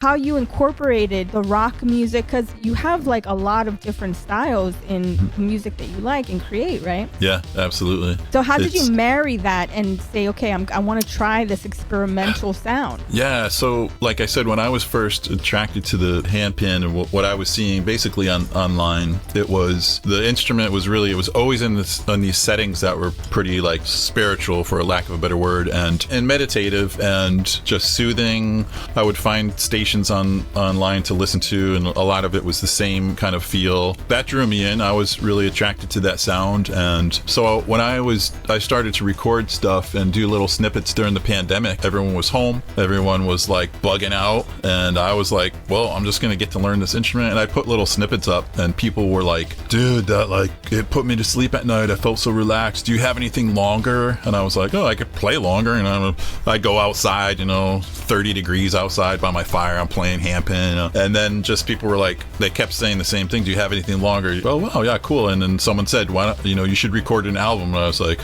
how you incorporated the rock music, because you have like a lot of different styles in music that you like and create, right? Yeah, absolutely. So how did you marry that and say, okay, I want to try this experimental sound? Yeah, so like I said, when I was first attracted to the handpan and what I was seeing basically online, it was the instrument was really, it was always in these settings that were pretty like spiritual, for a lack of a better word, and meditative and just soothing. I would find stations online to listen to, and a lot of it was the same kind of feel that drew me in. I was really attracted to that sound, and so when I started to record stuff and do little snippets during the pandemic. Everyone was home, everyone was like bugging out, and I was like, well, I'm just gonna get to learn this instrument. And I put little snippets up, and people were like, dude, that like it put me to sleep at night. I felt so relaxed. Do you have anything longer? And I was like, oh, I could play longer. And I go outside, 30 degrees outside by my fire, I'm playing handpan, and then just people were like, they kept saying the same thing. Do you have anything longer? Oh, wow, yeah, cool. And then someone said, why don't you should record an album? And I was like,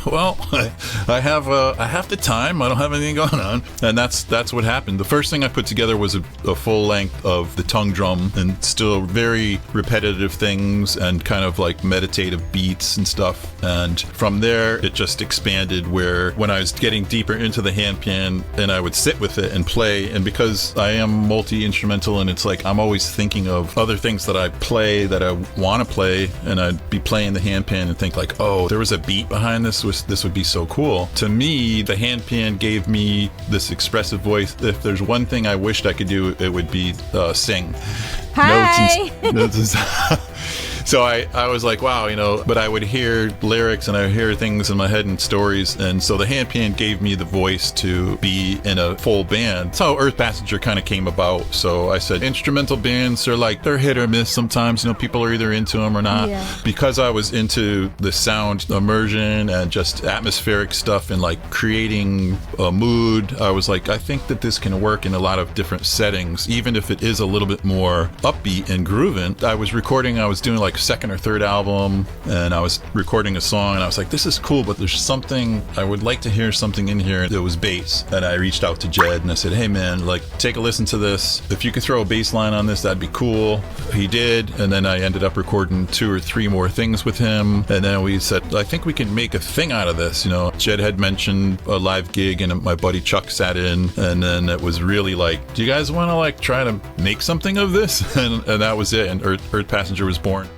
well, I have the time. I don't have anything going on. And that's what happened. The first thing I put together was a full length of the tongue drum, and still very repetitive things and kind of like meditative beats and stuff. And from there, it just expanded, where when I was getting deeper into the handpan and I would sit with it and play, and because I am multi-instrumental, and it's like I'm always thinking of other things that I play that I want to play, and I'd be playing the handpan and think like, oh, there was a beat behind this would be so cool. To me, the handpan gave me this expressive voice. If there's one thing I wished I could do, it would be sing. Hi. Notes and so I was like, wow, but I would hear lyrics and I would hear things in my head and stories. And so the handpan gave me the voice to be in a full band. That's how Earth Passenger kind of came about. So I said, instrumental bands are like, they're hit or miss sometimes. People are either into them or not. Yeah. Because I was into the sound immersion and just atmospheric stuff and like creating a mood, I was like, I think that this can work in a lot of different settings, even if it is a little bit more upbeat and grooving. I was doing like second or third album, and I was recording a song, and I was like, this is cool, but there's something, I would like to hear something in here that was bass. And I reached out to Jed and I said, hey man, like, take a listen to this. If you could throw a bass line on this, that'd be cool. He did, and then I ended up recording 2 or 3 more things with him, and then we said, I think we can make a thing out of this. Jed had mentioned a live gig, and my buddy Chuck sat in, and then it was really like, do you guys want to like try to make something of this? And that was it, and Earth Passenger was born.